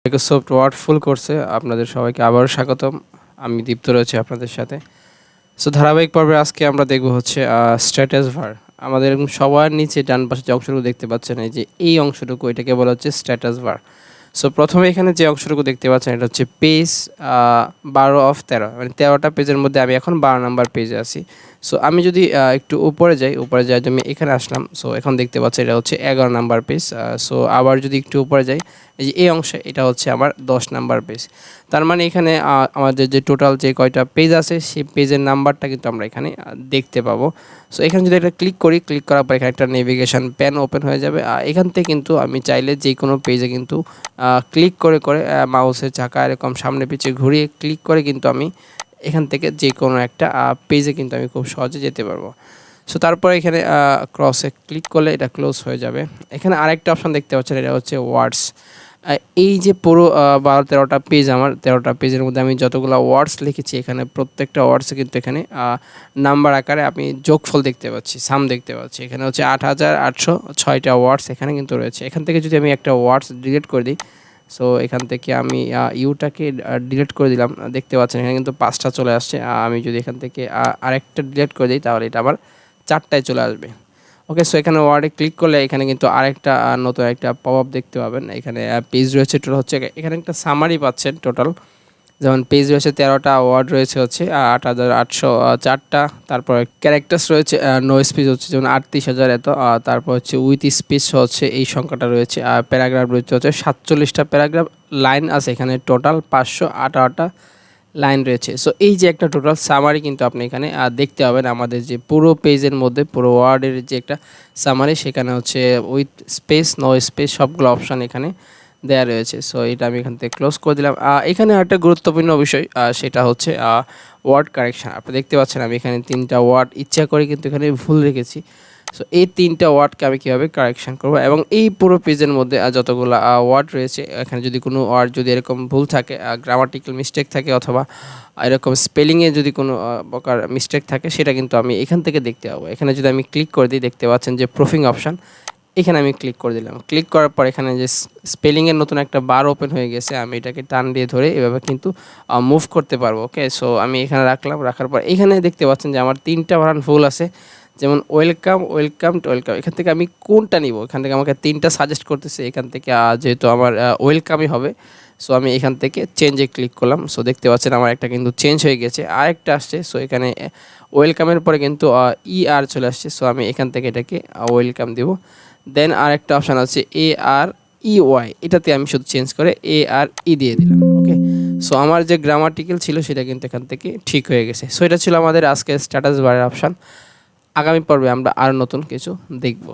Microsoft word ফুল কোর্সে আপনাদের সবাইকে আবারও স্বাগতম। আমি দীপ্ত রয়েছি আপনাদের সাথে। সো ধারাবাহিক পর্বে আজকে আমরা দেখব হচ্ছে স্ট্যাটাস ভার। আমাদের এরকম সবার নিচে ডান পাশে যে অংশটুকু দেখতে পাচ্ছেন, এই যে এই অংশটুকু, এটাকে বলা হচ্ছে স্ট্যাটাস ভার। সো প্রথমে এখানে যে অংশটুকু দেখতে পাচ্ছেন এটা হচ্ছে পেজ 12/13, মানে 13টা পেজের মধ্যে আমি এখন 12 নাম্বার পেজে আছি। সো আমি যদি একটু উপরে যাই আমি এখানে আসলাম। সো এখন দেখতে পাচ্ছি এটা হচ্ছে 11 নাম্বার পেজ। সো আবার যদি একটু উপরে যাই, এই যে এই অংশে, এটা হচ্ছে আমার 10 নাম্বার পেজ। তার মানে এখানে আমাদের যে টোটাল যে কয়টা পেজ আছে সেই পেজের নাম্বারটা কিন্তু আমরা এখানে দেখতে পাবো। সো এখানে যদি একটা ক্লিক করি, ক্লিক করার পর এখানে একটা নেভিগেশন প্যান ওপেন হয়ে যাবে। এখান থেকে কিন্তু আমি চাইলে যে কোনো পেজে কিন্তু ক্লিক করে মাউসের চাকা এরকম সামনে পিছিয়ে ঘুরিয়ে ক্লিক করে কিন্তু আমি এখান থেকে যে কোনো একটা পেজে কিন্তু আমি খুব সহজে যেতে পারবো। সো তারপরে এখানে ক্রসে ক্লিক করলে এটা ক্লোজ হয়ে যাবে। এখানে আরেকটা অপশান দেখতে পাচ্ছেন, এটা হচ্ছে ওয়ার্ডস। এই যে পুরো 12-13টা পেজ, আমার 13টা পেজের মধ্যে আমি যতগুলো ওয়ার্ডস লিখেছি, এখানে প্রত্যেকটা ওয়ার্ডসে কিন্তু এখানে নাম্বার আকারে আমি যোগফল দেখতে পাচ্ছি, সাম দেখতে পাচ্ছি। এখানে হচ্ছে 8806টা ওয়ার্ডস এখানে কিন্তু রয়েছে। এখান থেকে যদি আমি একটা ওয়ার্ডস ডিলিট করে দিই, সো এখান থেকে আমি ইউটাকে ডিলিট করে দিলাম, দেখতে পাচ্ছেন এখানে কিন্তু 5টা চলে আসছে। আমি যদি এখান থেকে আরেকটা ডিলিট করে দিই, তাহলে এটা আবার 4টায় চলে আসবে। ওকে, সো এখানে ওয়ার্ডে ক্লিক করলে এখানে কিন্তু আরেকটা নতুন একটা পপ আপ দেখতে পাবেন। এখানে পেজ রয়েছে টোটাল হচ্ছে, এখানে একটা সামারি পাচ্ছেন টোটাল। যেমন পেজ রয়েছে 13টা, ওয়ার্ড রয়েছে হচ্ছে 8804টা, তারপর ক্যারেক্টার্স রয়েছে নো স্পেস হচ্ছে যেমন 38,000 এত, তারপর হচ্ছে উইথ স্পেস হচ্ছে এই সংখ্যাটা রয়েছে, আর প্যারাগ্রাফ রয়েছে হচ্ছে 47টা প্যারাগ্রাফ, লাইন আছে এখানে টোটাল 518টা লাইন রয়েছে। সো এই যে একটা টোটাল সামারি কিন্তু আপনি এখানে দেখতে পাবেন। আমাদের যে পুরো পেজের মধ্যে পুরো ওয়ার্ডের যে একটা সামারি, সেখানে হচ্ছে উইথ স্পেস নো স্পেস সবগুলো অপশান এখানে দেয়া রয়েছে। সো এটা আমি এখান থেকে ক্লোজ করে দিলাম। এখানে একটা গুরুত্বপূর্ণ বিষয়, সেটা হচ্ছে ওয়ার্ড কারেকশান। আপনি দেখতে পাচ্ছেন আমি এখানে 3টা ওয়ার্ড ইচ্ছা করে কিন্তু এখানে ভুল রেখেছি। সো এই 3টা ওয়ার্ডকে আমি কীভাবে কারেকশান করবো, এবং এই পুরো পেজের মধ্যে যতগুলো ওয়ার্ড রয়েছে, এখানে যদি কোনো ওয়ার্ড যদি এরকম ভুল থাকে, গ্রামাটিক্যাল মিস্টেক থাকে, অথবা এরকম স্পেলিংয়ে যদি কোনো প্রকার মিস্টেক থাকে, সেটা কিন্তু আমি এখান থেকে দেখতে পাবো। এখানে যদি আমি ক্লিক করে দিই, দেখতে পাচ্ছেন যে প্রুফিং অপশান, এখানে আমি ক্লিক করে দিলাম। ক্লিক করার পর এখানে যে স্পেলিংয়ের নতুন একটা বার ওপেন হয়ে গেছে, আমি এটাকে টান দিয়ে ধরে এভাবে কিন্তু মুভ করতে পারবো। ওকে, সো আমি এখানে রাখলাম। রাখার পর এখানে দেখতে পাচ্ছেন যে আমার 3টা বানান ভুল আছে, যেমন ওয়েলকাম, ওয়েলকাম টু ওয়েলকাম। এখান থেকে আমি কোনটা নিব, এখান থেকে আমাকে 3টা সাজেস্ট করতেছে। এখান থেকে যেহেতু আমার ওয়েলকামই হবে, সো আমি এখান থেকে চেঞ্জে ক্লিক করলাম। সো দেখতে পাচ্ছেন আমার একটা কিন্তু চেঞ্জ হয়ে গেছে, আরেকটা আসছে। সো এখানে ওয়েলকামের পরে কিন্তু আর চলে আসছে। সো আমি এখান থেকে এটাকে ওয়েলকাম দিব। দেন আরেকটা অপশান আছে AREY, এটাতে আমি শুধু চেঞ্জ করে ARE দিয়ে দিলাম। ওকে, সো আমার যে গ্রামাটিক্যাল ছিল সেটা কিন্তু এখান থেকে ঠিক হয়ে গেছে। সো এটা ছিল আমাদের আজকে স্ট্যাটাস বারের অপশান। আগামী পর্বে আমরা আর নতুন কিছু দেখব।